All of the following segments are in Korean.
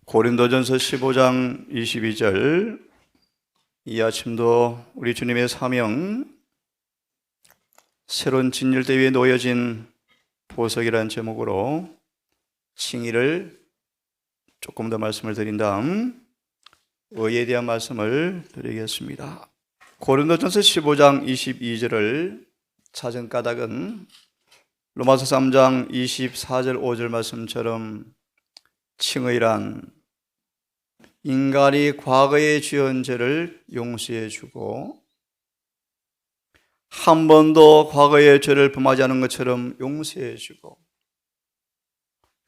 고린도전서 15장 22절, 이 아침도 우리 주님의 사명, 새로운 진열대 위에 놓여진 보석이라는 제목으로 칭의를 조금 더 말씀을 드린 다음 의에 대한 말씀을 드리겠습니다. 고린도전서 15장 22절을 찾은 까닭은 로마서 3장 24절 5절 말씀처럼 칭의란 인간이 과거에 지은 죄를 용서해 주고 한 번도 과거의 죄를 범하지 않은 것처럼 용서해 주고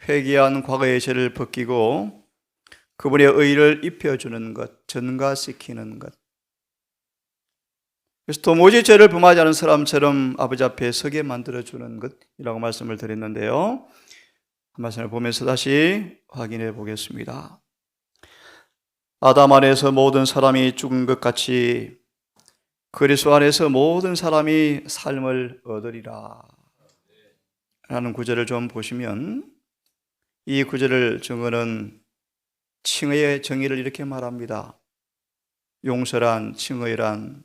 회개한 과거의 죄를 벗기고 그분의 의를 입혀주는 것, 전가시키는 것. 그래서 도무지 죄를 범하지 않은 사람처럼 아버지 앞에 서게 만들어주는 것이라고 말씀을 드렸는데요. 한 말씀을 보면서 다시 확인해 보겠습니다. 아담 안에서 모든 사람이 죽은 것 같이 그리스도 안에서 모든 사람이 삶을 얻으리라 라는 구절을 좀 보시면 이 구절을 증거는 칭의의 정의를 이렇게 말합니다. 용서란, 칭의란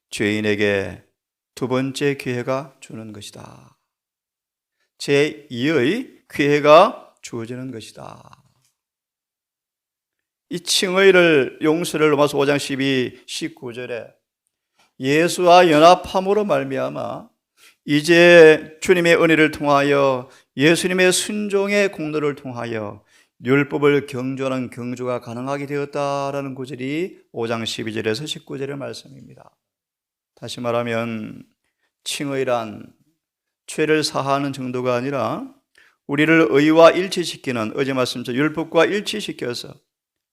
죄인에게 두 번째 기회가 주는 것이다. 제2의 기회가 주어지는 것이다. 이 칭의를, 용서를 로마서 5장 12, 19절에 예수와 연합함으로 말미암아 이제 주님의 은혜를 통하여 예수님의 순종의 공로를 통하여 율법을 경주하는 경주가 가능하게 되었다라는 구절이 5장 12절에서 19절의 말씀입니다. 다시 말하면 칭의란 죄를 사하는 정도가 아니라 우리를 의와 일치시키는, 어제 말씀처럼 율법과 일치시켜서,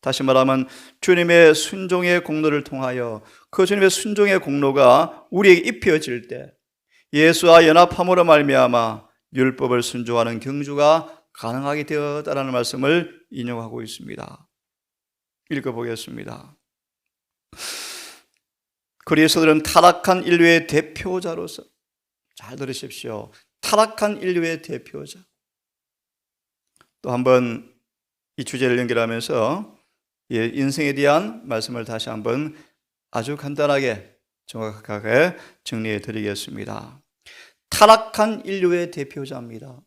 다시 말하면 주님의 순종의 공로를 통하여 그 주님의 순종의 공로가 우리에게 입혀질 때 예수와 연합함으로 말미암아 율법을 순종하는 경주가 가능하게 되었다라는 말씀을 인용하고 있습니다. 읽어보겠습니다. 그리스도는 타락한 인류의 대표자로서, 잘 들으십시오. 타락한 인류의 대표자. 또 한번 이 주제를 연결하면서 인생에 대한 말씀을 다시 한번 아주 간단하게 정확하게 정리해 드리겠습니다. 타락한 인류의 대표자입니다.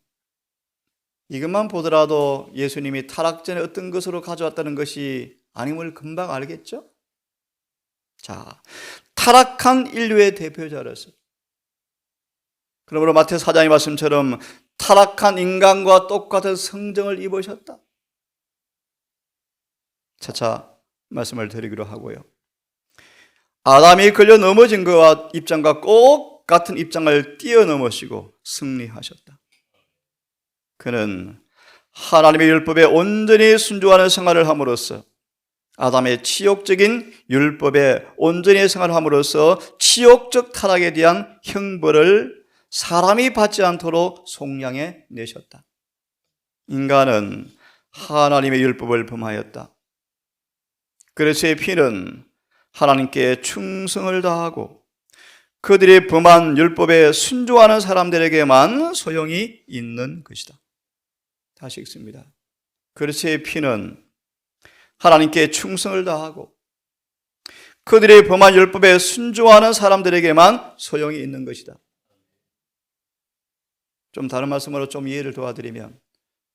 이것만 보더라도 예수님이 타락 전에 어떤 것으로 가져왔다는 것이 아님을 금방 알겠죠? 자, 타락한 인류의 대표자로서, 그러므로 마태오 4장의 말씀처럼 타락한 인간과 똑같은 성정을 입으셨다. 차차 말씀을 드리기로 하고요. 아담이 걸려 넘어진 그와 입장과 꼭 같은 입장을 뛰어넘으시고 승리하셨다. 그는 하나님의 율법에 온전히 순종하는 생활을 함으로써 아담의 치욕적인 율법에 온전히 생활함으로써 치욕적 타락에 대한 형벌을 사람이 받지 않도록 속량해 내셨다. 인간은 하나님의 율법을 범하였다. 그리스도의 피는 하나님께 충성을 다하고 그들이 범한 율법에 순종하는 사람들에게만 소용이 있는 것이다. 다시 읽습니다. 그리스도의 피는 하나님께 충성을 다하고 그들이 범한 율법에 순종하는 사람들에게만 소용이 있는 것이다. 좀 다른 말씀으로 좀 이해를 도와드리면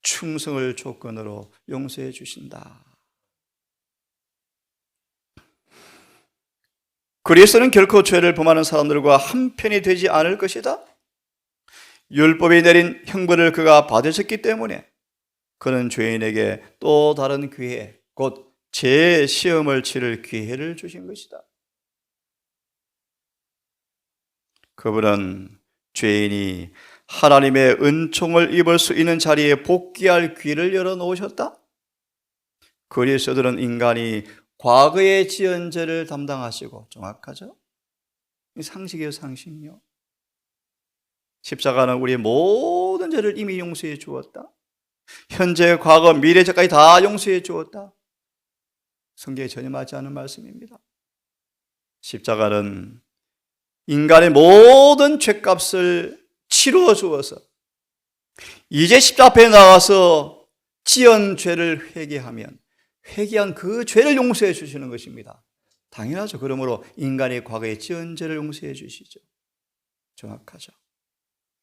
충성을 조건으로 용서해 주신다. 그리스도는 결코 죄를 범하는 사람들과 한편이 되지 않을 것이다. 율법이 내린 형벌을 그가 받으셨기 때문에 그는 죄인에게 또 다른 기회, 곧 재시험을 치를 기회를 주신 것이다. 그분은 죄인이 하나님의 은총을 입을 수 있는 자리에 복귀할 기회를 열어놓으셨다. 그리스도는 인간이 과거에 지은 죄를 담당하시고, 정확하죠? 상식이에요, 상식요. 십자가는 우리의 모든 죄를 이미 용서해 주었다. 현재, 과거, 미래 죄까지 다 용서해 주었다. 성경에 전혀 맞지 않은 말씀입니다. 십자가는 인간의 모든 죄값을 치루어 주어서 이제 십자가 앞에 나가서 지은 죄를 회개하면 회개한 그 죄를 용서해 주시는 것입니다. 당연하죠. 그러므로 인간이 과거에 지은 죄를 용서해 주시죠. 정확하죠.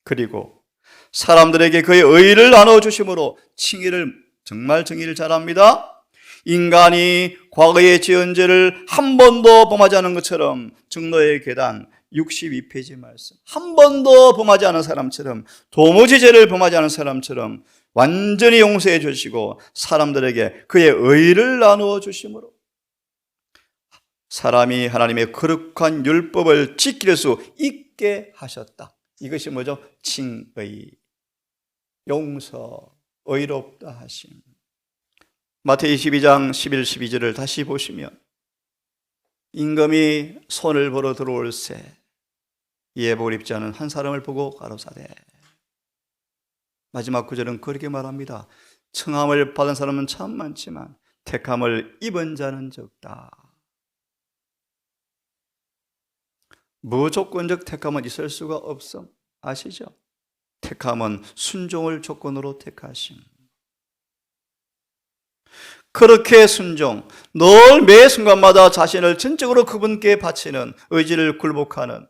그리고 사람들에게 그의 의를 나눠주심으로 칭의를, 정말 정의를 잘합니다. 인간이 과거에 지은 죄를 한 번도 범하지 않은 것처럼 증거의 계단 62페이지 말씀, 한 번도 범하지 않은 사람처럼, 도무지 죄를 범하지 않은 사람처럼 완전히 용서해 주시고 사람들에게 그의 의를 나누어 주심으로 사람이 하나님의 거룩한 율법을 지킬 수 있게 하셨다. 이것이 뭐죠? 칭의, 용서, 의롭다 하심. 마태복음 22장 11, 12절을 다시 보시면 임금이 손을 벌어 들어올세 예복을 입지 않은 한 사람을 보고 가로사대. 마지막 구절은 그렇게 말합니다. 청함을 받은 사람은 참 많지만 택함을 입은 자는 적다. 무조건적 택함은 있을 수가 없음 아시죠? 택함은 순종을 조건으로 택하심. 그렇게 순종, 늘 매 순간마다 자신을 전적으로 그분께 바치는, 의지를 굴복하는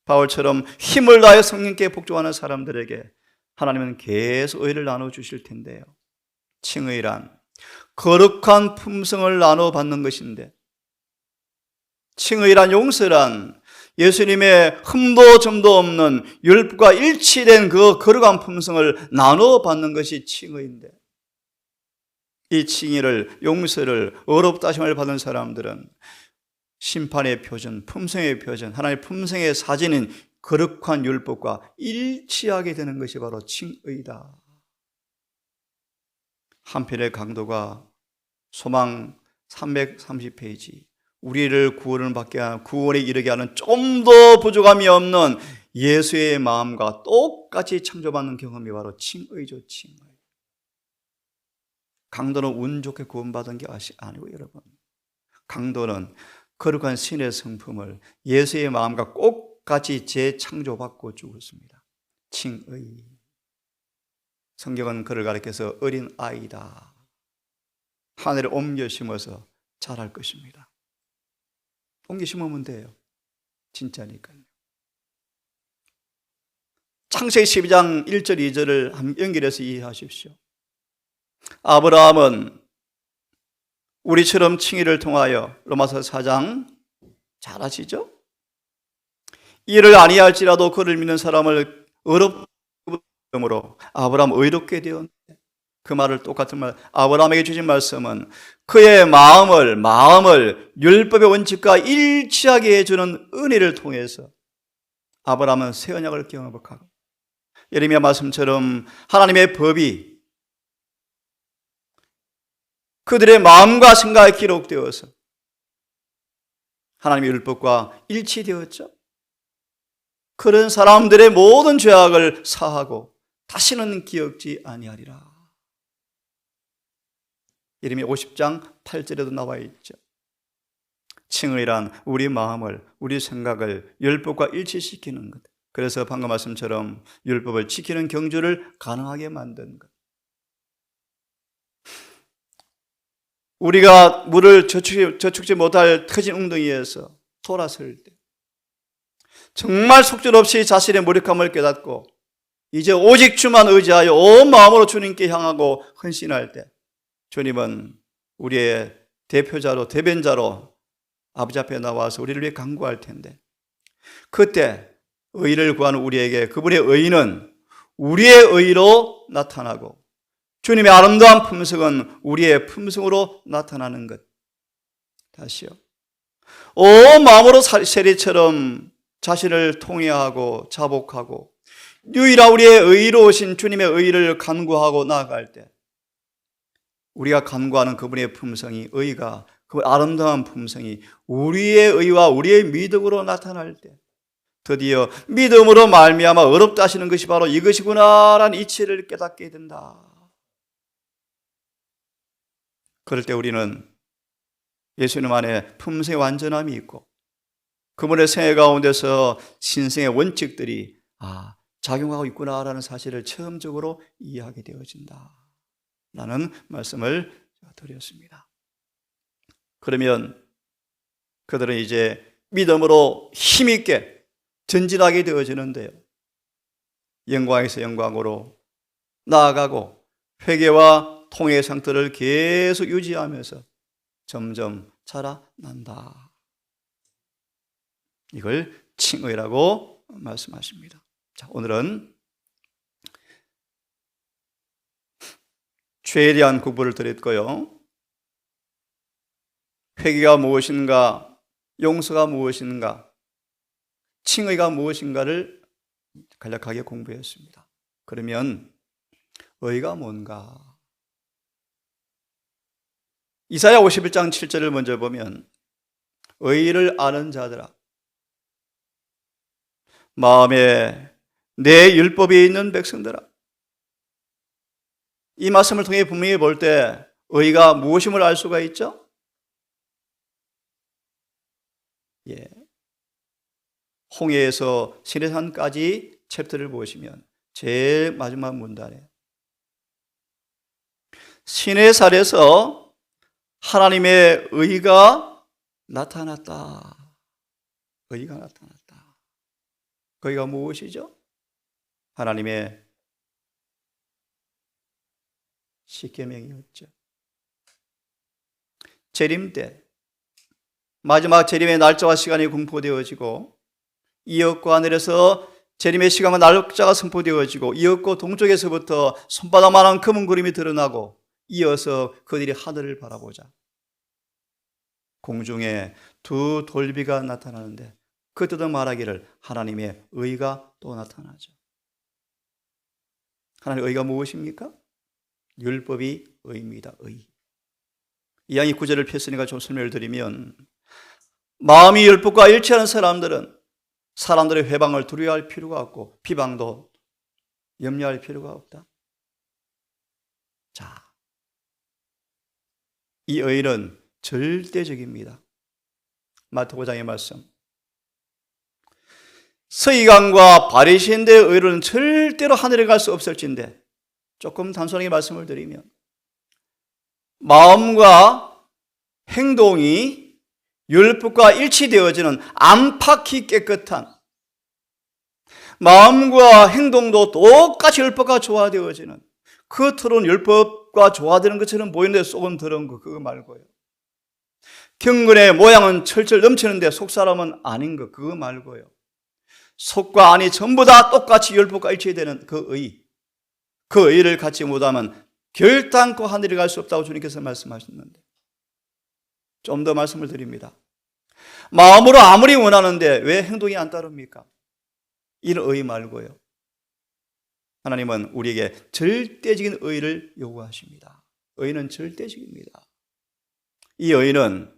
바울처럼 힘을 다해 성령께 복종하는 사람들에게 하나님은 계속 의를 나눠주실 텐데요. 칭의란 거룩한 품성을 나눠받는 것인데, 칭의란, 용서란 예수님의 흠도 점도 없는 율법과 일치된 그 거룩한 품성을 나눠받는 것이 칭의인데, 이 칭의를, 용서를, 의롭다 하심을 받은 사람들은 심판의 표준, 품성의 표준, 하나님의 품성의 사진인 거룩한 율법과 일치하게 되는 것이 바로 칭의다. 한편의 강도가 소망 330페이지, 우리를 구원을 받게 하는, 구원에 이르게 하는 좀 더 부족함이 없는 예수의 마음과 똑같이 창조받는 경험이 바로 칭의죠. 칭의. 강도는 운 좋게 구원받은 게 아니고, 여러분, 강도는 거룩한 신의 성품을 예수의 마음과 똑같이 재창조받고 죽었습니다. 칭의. 성경은 그를 가리켜서 어린 아이다, 하늘에 옮겨 심어서 자랄 것입니다. 옮겨 심으면 돼요. 진짜니까요. 창세기 12장 1절 2절을 연결해서 이해하십시오. 아브라함은 우리처럼 칭의를 통하여, 로마서 4장 잘 아시죠? 이를 아니할지라도 그를 믿는 사람을 의롭음으로 아브라함 의롭게 되었는데, 그 말을, 똑같은 말, 아브라함에게 주신 말씀은 그의 마음을 율법의 원칙과 일치하게 해주는 은혜를 통해서 아브라함은 새 언약을 경험하고, 예레미야 말씀처럼 하나님의 법이 그들의 마음과 생각에 기록되어서 하나님의 율법과 일치되었죠. 그런 사람들의 모든 죄악을 사하고 다시는 기억지 아니하리라. 예레미야 50장 8절에도 나와 있죠. 칭의란 우리 마음을, 우리 생각을 율법과 일치시키는 것. 그래서 방금 말씀처럼 율법을 지키는 경주를 가능하게 만든 것. 우리가 물을 저축지 못할 터진 웅덩이에서 돌아설 때 정말 속절없이 자신의 무력함을 깨닫고 이제 오직 주만 의지하여 온 마음으로 주님께 향하고 헌신할 때, 주님은 우리의 대표자로, 대변자로 아버지 앞에 나와서 우리를 위해 간구할 텐데, 그때 의를 구하는 우리에게 그분의 의는 우리의 의로 나타나고 주님의 아름다운 품성은 우리의 품성으로 나타나는 것. 다시요. 온 마음으로 세리처럼 자신을 통회하고 자복하고 유일한 우리의 의로우신 주님의 의를 간구하고 나아갈 때, 우리가 간구하는 그분의 품성이, 의가, 그 아름다운 품성이 우리의 의와 우리의 믿음으로 나타날 때, 드디어 믿음으로 말미암아 의롭다 하시는 것이 바로 이것이구나라는 이치를 깨닫게 된다. 그럴 때 우리는 예수님 안에 품성의 완전함이 있고 그분의 생애 가운데서 신생의 원칙들이 작용하고 있구나라는 사실을 체험적으로 이해하게 되어진다. 라는 말씀을 드렸습니다. 그러면 그들은 이제 믿음으로 힘있게 전진하게 되어지는데요. 영광에서 영광으로 나아가고 회개와 통회의 상태를 계속 유지하면서 점점 자라난다. 이걸 칭의라고 말씀하십니다. 자, 오늘은 죄에 대한 공부를 드렸고요. 회개가 무엇인가, 용서가 무엇인가, 칭의가 무엇인가를 간략하게 공부했습니다. 그러면 의가 뭔가? 이사야 51장 7절을 먼저 보면 의를 아는 자들아 마음에 내 율법이 있는 백성들아. 이 말씀을 통해 분명히 볼 때 의가 무엇임을 알 수가 있죠? 예. 홍해에서 시내산까지 챕터를 보시면 제일 마지막 문단에 시내산에서 하나님의 의가 나타났다. 의가 나타났다. 그 의가 무엇이죠? 하나님의 십계명이었죠. 재림 때 마지막 재림의 날짜와 시간이 공포되어지고 이역과 하늘에서 재림의 시간과 날짜가 선포되어지고 이역과 동쪽에서부터 손바닥만한 검은 구름이 드러나고 이어서 그들이 하늘을 바라보자 공중에 두 돌비가 나타나는데 그때도 말하기를 하나님의 의가 또 나타나죠. 하나님의 의가 무엇입니까? 율법이 의입니다. 의. 이왕이 구절을 폈으니까 좀 설명을 드리면 마음이 율법과 일치하는 사람들의 회방을 두려워할 필요가 없고 비방도 염려할 필요가 없다. 자, 이 의는 절대적입니다. 마태복음 5장의 말씀. 서기관과 바리새인들의 의로는 절대로 하늘에 갈 수 없을진데 조금 단순하게 말씀을 드리면 마음과 행동이 율법과 일치되어지는 안팎이 깨끗한 마음과 행동도 똑같이 율법과 조화되어지는 겉으로는 율법과 조화되는 것처럼 보이는데 속은 더러운 거 그거 말고요. 경건의 모양은 철철 넘치는데 속사람은 아닌 거 그거 말고요. 속과 안이 전부 다 똑같이 율법과 일치되는 그 의를 갖지 못하면 결단코 하늘에 갈 수 없다고 주님께서 말씀하셨는데 좀 더 말씀을 드립니다. 마음으로 아무리 원하는데 왜 행동이 안 따릅니까? 이런 의 말고요. 하나님은 우리에게 절대적인 의를 요구하십니다. 의는 절대적입니다. 이 의는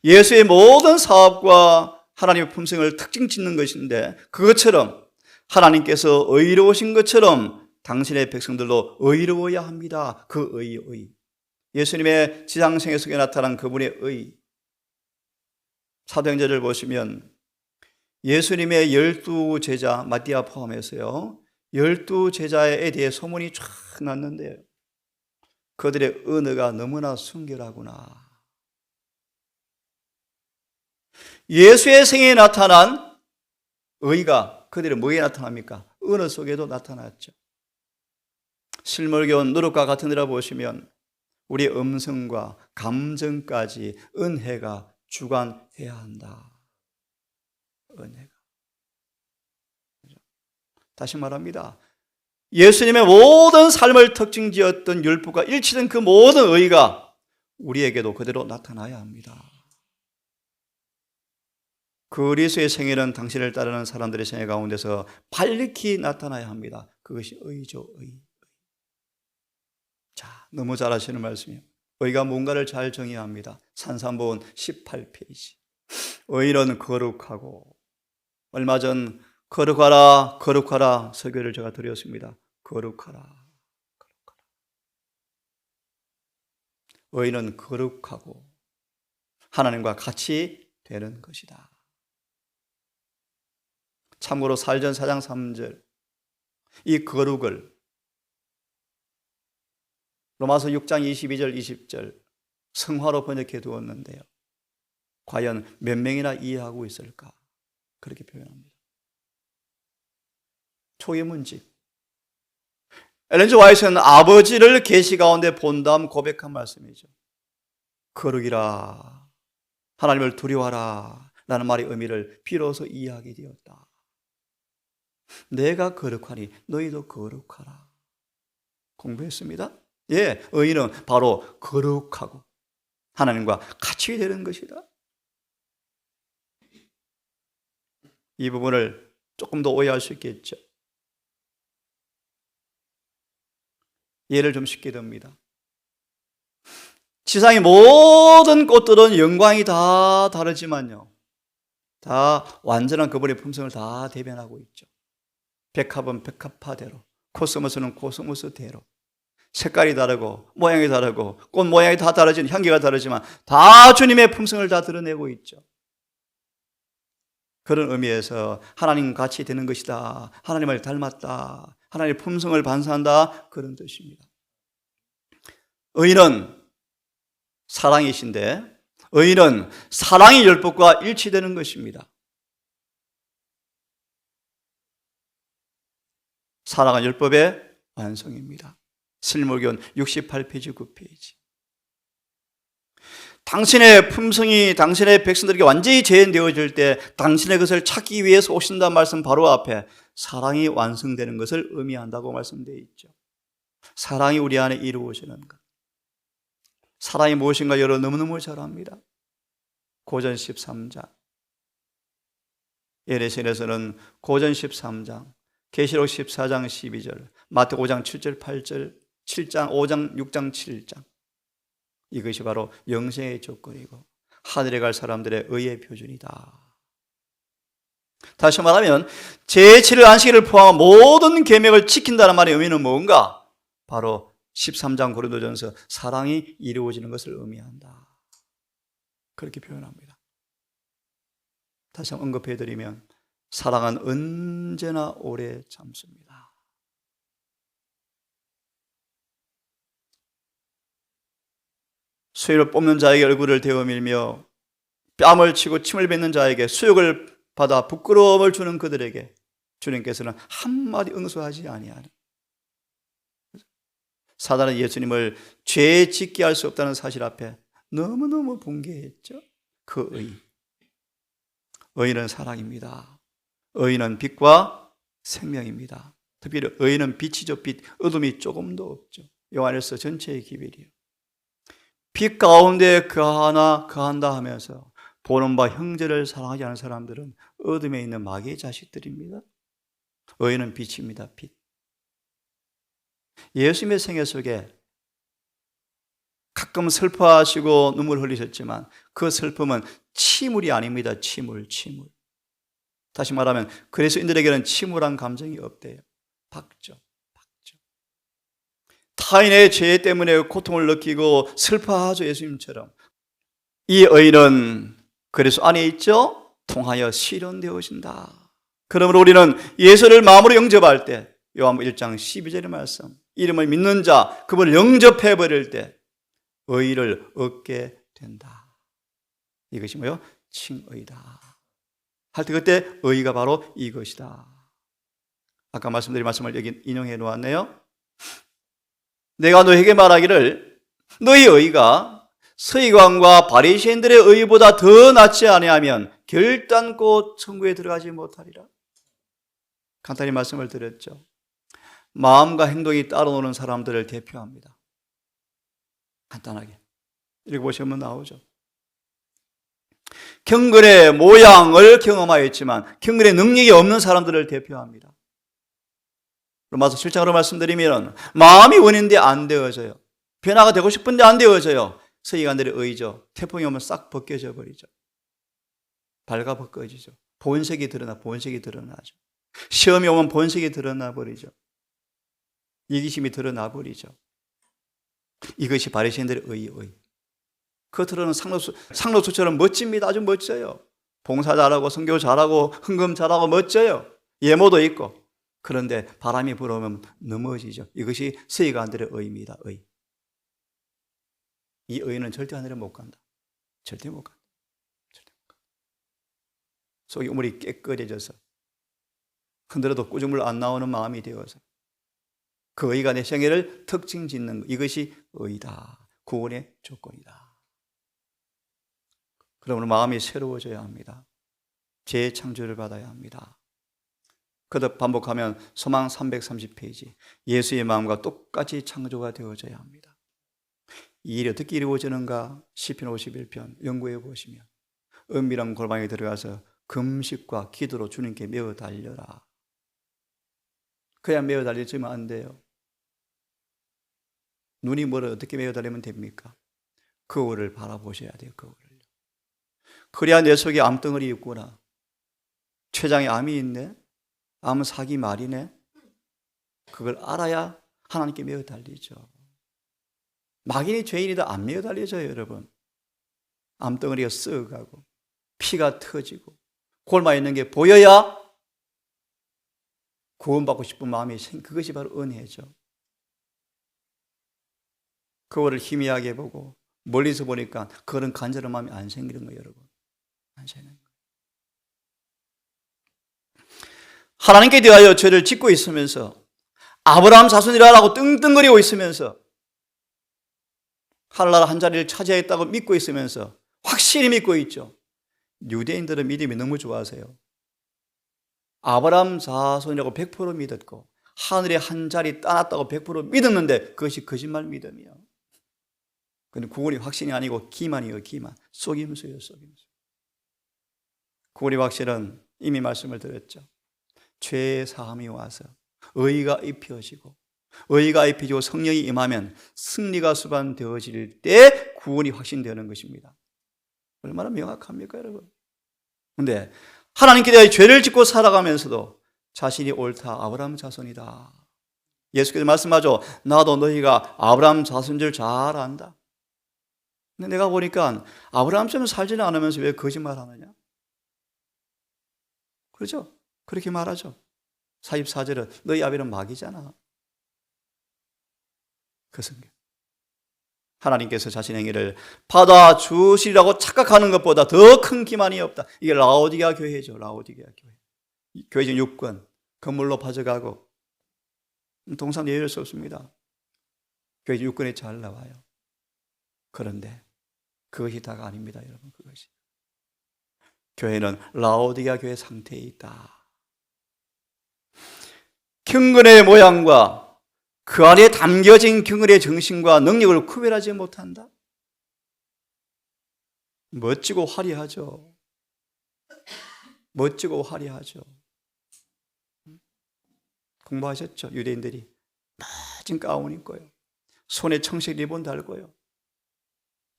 예수의 모든 사업과 하나님의 품성을 특징 짓는 것인데 그것처럼 하나님께서 의로우신 것처럼 당신의 백성들도 의로워야 합니다. 그 의. 예수님의 지상생애 속에 나타난 그분의 의. 사도행전을 보시면 예수님의 12제자 마띠아 포함해서요 12제자에 대해 소문이 쫙 났는데요. 그들의 언어가 너무나 순결하구나. 예수의 생애에 나타난 의가 그들의 뭐에 나타납니까? 언어 속에도 나타났죠. 실물교훈 누룩과 같은 데라 보시면 우리의 음성과 감정까지 은혜가 주관해야 한다. 은혜가. 다시 말합니다. 예수님의 모든 삶을 특징지었던 율법과 일치된 그 모든 의가 우리에게도 그대로 나타나야 합니다. 그리스도의 생애는 당신을 따르는 사람들의 생애 가운데서 밝히 나타나야 합니다. 그것이 의죠, 의. 자, 너무 잘 아시는 말씀이에요. 의가 뭔가를 잘 정의해야 합니다. 산산보원 18페이지. 의는 거룩하고 얼마 전 거룩하라 설교를 제가 드렸습니다. 거룩하라. 의는 거룩하고 하나님과 같이 되는 것이다. 참고로 사일전 4장 3절 이 거룩을 로마서 6장 22절 20절 성화로 번역해 두었는데요. 과연 몇 명이나 이해하고 있을까? 그렇게 표현합니다. 초계문집. 엘렌 G 화이트는 아버지를 계시 가운데 본 다음 고백한 말씀이죠. 거룩이라, 하나님을 두려워하라 라는 말의 의미를 비로소 이해하게 되었다. 내가 거룩하니 너희도 거룩하라. 공부했습니다. 예, 의인은 바로 거룩하고 하나님과 같이 되는 것이다. 이 부분을 조금 더 오해할 수 있겠죠. 예를 좀 쉽게 듭니다. 지상의 모든 꽃들은 영광이 다 다르지만요, 다 완전한 그분의 품성을 다 대변하고 있죠. 백합은 백합화대로, 코스모스는 코스모스대로, 색깔이 다르고 모양이 다르고 꽃 모양이 다 다르지만 향기가 다르지만 다 주님의 품성을 다 드러내고 있죠. 그런 의미에서 하나님 같이 되는 것이다, 하나님을 닮았다, 하나님의 품성을 반사한다, 그런 뜻입니다. 의인은 사랑이신데 의인은 사랑의 율법과 일치되는 것입니다. 사랑은 율법의 완성입니다. 실무견 68페이지 9페이지. 당신의 품성이 당신의 백성들에게 완전히 재현되어질 때 당신의 것을 찾기 위해서 오신다는 말씀 바로 앞에 사랑이 완성되는 것을 의미한다고 말씀되어 있죠. 사랑이 우리 안에 이루어지는 것. 사랑이 무엇인가 여러분 너무너무 잘 압니다. 고전 13장. 예레신에서는 고전 13장, 계시록 14장 12절, 마태오 5장 7절 8절, 7장 5장 6장 7장. 이것이 바로 영생의 조건이고 하늘에 갈 사람들의 의의 표준이다. 다시 말하면 제7일 안식일을 포함한 모든 계명을 지킨다는 말의 의미는 뭔가? 바로 13장 고린도전서 사랑이 이루어지는 것을 의미한다. 그렇게 표현합니다. 다시 한번 언급해드리면 사랑은 언제나 오래 참습니다. 수염을 뽑는 자에게 얼굴을 대어밀며 뺨을 치고 침을 뱉는 자에게 수욕을 받아 부끄러움을 주는 그들에게 주님께서는 한마디 응수하지 아니하는, 사단은 예수님을 죄 짓게 할 수 없다는 사실 앞에 너무너무 분개했죠. 그 의인은 사랑입니다. 의인은 빛과 생명입니다. 특별히 의인은 빛이죠. 빛, 어둠이 조금도 없죠. 요한일서 전체의 기별이에요. 빛 가운데 거한다 하면서 보는 바 형제를 사랑하지 않은 사람들은 어둠에 있는 마귀의 자식들입니다. 의인은 빛입니다. 빛. 예수님의 생애 속에 가끔 슬퍼하시고 눈물 흘리셨지만 그 슬픔은 침울이 아닙니다. 침울. 다시 말하면 그리스도인들에게는 침울한 감정이 없대요. 박죠. 타인의 죄 때문에 고통을 느끼고 슬퍼하죠. 예수님처럼. 이 의인은 그리스도 안에 있죠. 통하여 실현되어진다. 그러므로 우리는 예수를 마음으로 영접할 때 요한복음 1장 12절의 말씀, 이름을 믿는 자, 그분을 영접해버릴 때 의를 얻게 된다. 이것이 뭐요? 칭의다. 할 때 그때 의가 바로 이것이다. 아까 말씀드린 말씀을 여기 인용해 놓았네요. 내가 너에게 말하기를 너희 의가 서기관과 바리새인들의 의보다 더 낫지 아니하면 결단코 천국에 들어가지 못하리라. 간단히 말씀을 드렸죠. 마음과 행동이 따로 노는 사람들을 대표합니다. 간단하게 읽어보시면 나오죠. 경건의 모양을 경험하였지만 경건의 능력이 없는 사람들을 대표합니다. 로마서 7장으로 말씀드리면 마음이 원인데 안 되어져요. 변화가 되고 싶은데 안 되어져요. 서기관들의 의죠. 태풍이 오면 싹 벗겨져 버리죠. 발가벗겨지죠. 본색이 드러나죠. 시험이 오면 본색이 드러나 버리죠. 이기심이 드러나 버리죠. 이것이 바리새인들의 의. 겉으로는 상록수처럼 멋집니다. 아주 멋져요. 봉사 잘하고 선교 잘하고 헌금 잘하고 멋져요. 예모도 있고. 그런데 바람이 불어오면 넘어지죠. 이것이 서기관들의 의입니다. 의. 이 의인은 절대 하늘에 못 간다. 절대 못 간다. 절대 못 간다. 속이 우물이 깨끗해져서 흔들어도 꾸중물 안 나오는 마음이 되어서 그 의가 내 생애를 특징 짓는 것, 이것이 의다. 구원의 조건이다. 그러므로 마음이 새로워져야 합니다. 재창조를 받아야 합니다. 거듭 반복하면 소망 330페이지 예수의 마음과 똑같이 창조가 되어져야 합니다. 이 일이 어떻게 이루어지는가? 시편 51편 연구해 보시면 은밀한 골방에 들어가서 금식과 기도로 주님께 매어 달려라. 그냥 매어 달리지면 안 돼요. 눈이 멀어 어떻게 매어 달리면 됩니까? 거울을 바라보셔야 돼요. 거울을요. 그래야 내 속에 암덩어리 있구나. 췌장에 암이 있네. 암은 사기 말이네. 그걸 알아야 하나님께 매어 달리죠. 막인이 죄인이다 안 매어 달려져요, 여러분. 암덩어리가 썩어가고 피가 터지고 골마 있는 게 보여야 구원받고 싶은 마음이 그것이 바로 은혜죠. 그거를 희미하게 보고 멀리서 보니까 그런 간절한 마음이 안 생기는 거예요, 여러분. 안 생기는 거예요. 하나님께 대하여 죄를 짓고 있으면서 아브라함 자손이라고 떵떵거리고 있으면서 하늘나라 한 자리를 차지하겠다고 믿고 있으면서 확실히 믿고 있죠. 유대인들은 믿음이 너무 좋아하세요. 아브라함 자손이라고 100% 믿었고 하늘에 한 자리 따놨다고 100% 믿었는데 그것이 거짓말 믿음이요. 그런데 구원이 확신이 아니고 기만이에요. 기만. 속임수예요. 속임수. 구원의 확신은 이미 말씀을 드렸죠. 죄의 사함이 와서 의가 입혀지고 의가 입혀지고 성령이 임하면 승리가 수반되어질 때 구원이 확신되는 것입니다. 얼마나 명확합니까, 여러분? 그런데 하나님께 대하여 죄를 짓고 살아가면서도 자신이 옳다, 아브라함 자손이다. 예수께서 말씀하죠. 나도 너희가 아브라함 자손인 줄 잘 안다. 근데 내가 보니까 아브라함처럼 살지는 않으면서 왜 거짓말하느냐? 그렇죠? 그렇게 말하죠. 44절은 너희 아비는 마귀잖아. 그 성경. 하나님께서 자신의 행위를 받아주시리라고 착각하는 것보다 더 큰 기만이 없다. 이게 라오디게아 교회죠. 라오디게아 교회. 교회적 육권, 건물로 빠져가고 동상 예외일 수 없습니다. 교회적 육권이 잘 나와요. 그런데 그것이 다가 아닙니다, 여러분. 그것이. 교회는 라오디게아 교회 상태에 있다. 경건의 모양과 그 안에 담겨진 경건의 정신과 능력을 구별하지 못한다. 멋지고 화려하죠. 멋지고 화려하죠. 공부하셨죠? 유대인들이 멋진 가운 입고요. 손에 청색 리본 달고요.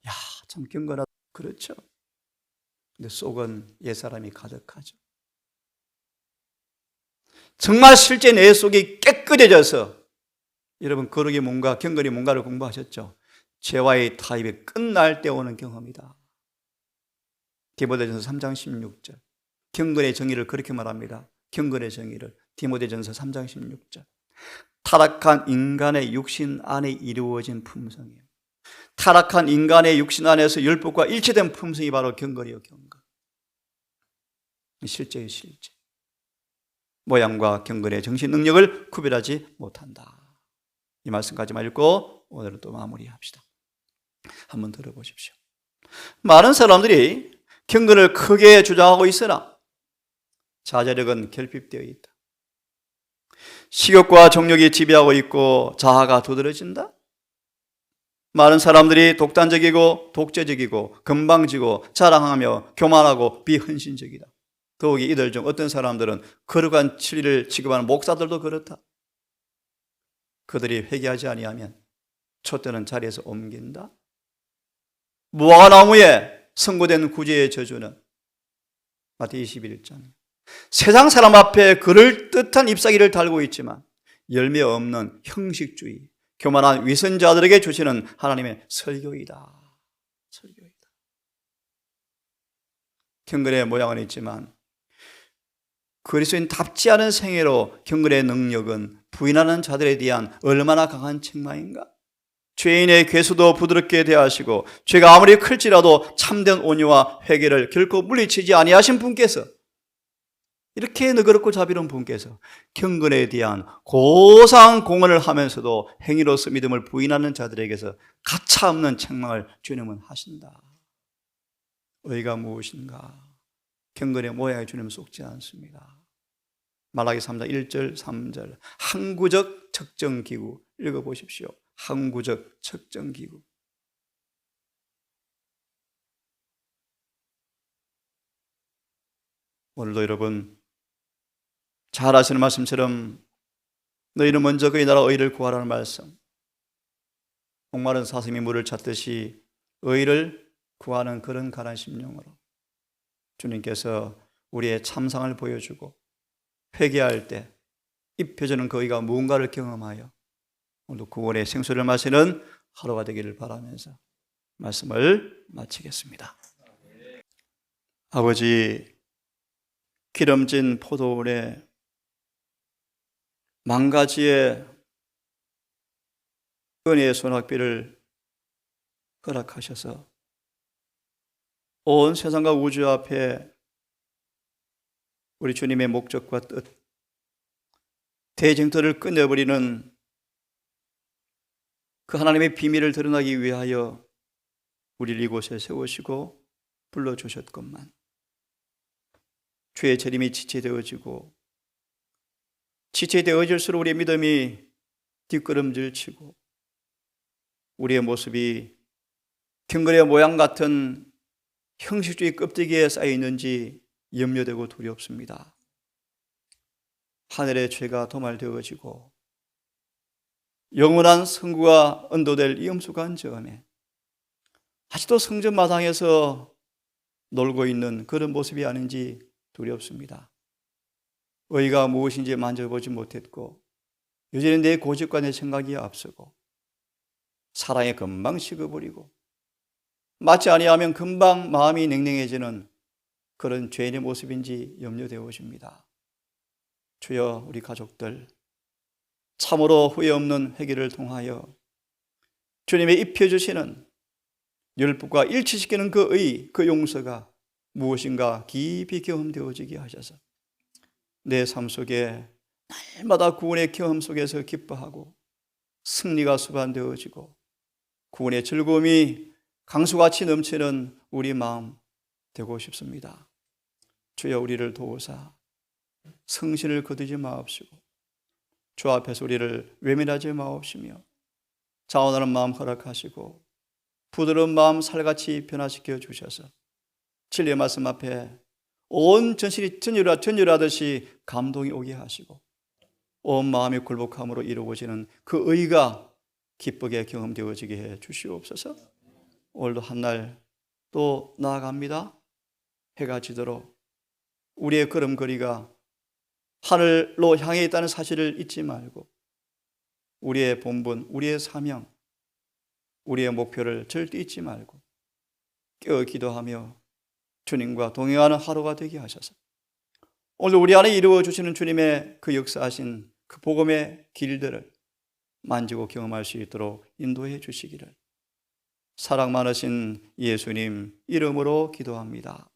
야, 참 경건하다. 그렇죠. 근데 속은 옛사람이 가득하죠. 정말 실제 내 속이 깨끗해져서 여러분 거룩이 뭔가 경건이 뭔가를 공부하셨죠? 죄와의 타협이 끝날 때 오는 경험이다. 디모데전서 3장 16절. 경건의 정의를 그렇게 말합니다. 경건의 정의를 디모데전서 3장 16절. 타락한 인간의 육신 안에 이루어진 품성이에요. 타락한 인간의 육신 안에서 율법과 일치된 품성이 바로 경건이요, 경건. 실제예요, 실제. 모양과 경건의 정신 능력을 구별하지 못한다. 이 말씀까지만 읽고 오늘은 또 마무리합시다. 한번 들어보십시오. 많은 사람들이 경건을 크게 주장하고 있으나 자제력은 결핍되어 있다. 식욕과 정욕이 지배하고 있고 자아가 두드러진다. 많은 사람들이 독단적이고 독재적이고 건방지고 자랑하며 교만하고 비헌신적이다. 더욱이 이들 중 어떤 사람들은 거룩한 진리를 취급하는 목사들도 그렇다. 그들이 회개하지 아니하면 촛대는 자리에서 옮긴다. 무화과나무에 선고된 구제의 저주는 마태복음 21장. 세상 사람 앞에 그럴듯한 잎사귀를 달고 있지만 열매 없는 형식주의, 교만한 위선자들에게 주시는 하나님의 설교이다. 설교이다. 경건의 모양은 있지만 그리스도인답지 않은 생애로 경건의 능력은 부인하는 자들에 대한 얼마나 강한 책망인가? 죄인의 괴수도 부드럽게 대하시고 죄가 아무리 클지라도 참된 온유와 회개를 결코 물리치지 아니하신 분께서, 이렇게 너그럽고 자비로운 분께서 경건에 대한 고상한 공헌을 하면서도 행위로서 믿음을 부인하는 자들에게서 가차없는 책망을 주님은 하신다. 의가 무엇인가? 경건의 모양의 주님은 속지 않습니다. 말라기 3장 1절 3절 항구적 측정기구 읽어보십시오. 항구적 측정기구. 오늘도 여러분 잘 아시는 말씀처럼 너희는 먼저 그의 나라 의를 구하라는 말씀, 목마른 사슴이 물을 찾듯이 의를 구하는 그런 가난 심령으로 주님께서 우리의 참상을 보여주고 회개할 때 입혀지는 그 의가 무언가를 경험하여 오늘도 구원의 생수를 마시는 하루가 되기를 바라면서 말씀을 마치겠습니다. 아버지, 기름진 포도원에 만가지의 은혜의 소낙비를 허락하셔서 온 세상과 우주 앞에 우리 주님의 목적과 뜻, 대쟁터를 끝내버리는 그 하나님의 비밀을 드러나기 위하여 우리를 이곳에 세우시고 불러주셨건만 죄의 재림이 지체되어지고 지체되어질수록 우리의 믿음이 뒷걸음질 치고 우리의 모습이 경건의 모양 같은 형식주의 껍데기에 쌓여 있는지 염려되고 두렵습니다. 하늘의 죄가 도말되어지고 영원한 성구가 언도될 이 엄숙한 점에 아직도 성전 마당에서 놀고 있는 그런 모습이 아닌지 두렵습니다. 의가 무엇인지 만져보지 못했고 여전히 내 고집과 내 생각이 앞서고 사랑에 금방 식어버리고 맞지 아니하면 금방 마음이 냉랭해지는 그런 죄인의 모습인지 염려되어집니다. 주여, 우리 가족들 참으로 후회 없는 회개를 통하여 주님의 입혀주시는 율법과 일치시키는 그 의, 그 용서가 무엇인가 깊이 경험되어지게 하셔서 내 삶 속에 날마다 구원의 경험 속에서 기뻐하고 승리가 수반되어지고 구원의 즐거움이 강수같이 넘치는 우리 마음 되고 싶습니다. 주여, 우리를 도우사 성신을 거두지 마옵시고 주 앞에서 우리를 외면하지 마옵시며 자원하는 마음 허락하시고 부드러운 마음 살같이 변화시켜 주셔서 진리의 말씀 앞에 온 전신이 전율하듯이 감동이 오게 하시고 온 마음이 굴복함으로 이루어지는 그 의가 기쁘게 경험되어지게 해 주시옵소서. 오늘도 한 날 또 나아갑니다. 해가 지도록 우리의 걸음걸이가 하늘로 향해 있다는 사실을 잊지 말고 우리의 본분, 우리의 사명, 우리의 목표를 절대 잊지 말고 깨어 기도하며 주님과 동행하는 하루가 되게 하셔서 오늘 우리 안에 이루어주시는 주님의 그 역사하신 그 복음의 길들을 만지고 경험할 수 있도록 인도해 주시기를 사랑 많으신 예수님 이름으로 기도합니다.